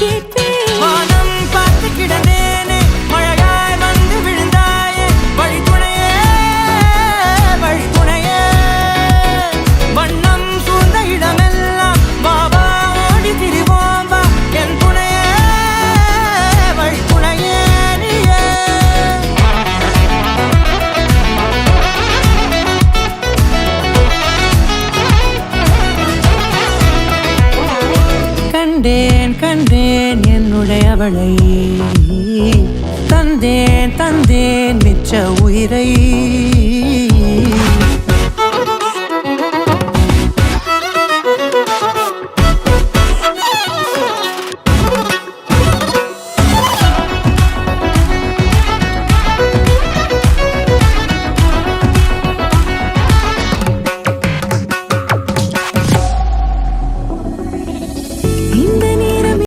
கேட்பேன். வானம் பார்த்து கிடந்தேனே, மழையாய் வந்து விழுந்தாயே, வழித்துணையே வழித்துணையே. வண்ணம் சூழ்ந்த இடமெல்லாம் பாபா ஓடி திரிவோம் வா, என் துணையே வழித்துணையே நீயே. கண்டேன் கண்டேன் என்னுடையவளை, தந்தேன் தந்தேன் மிச்ச உயிரை.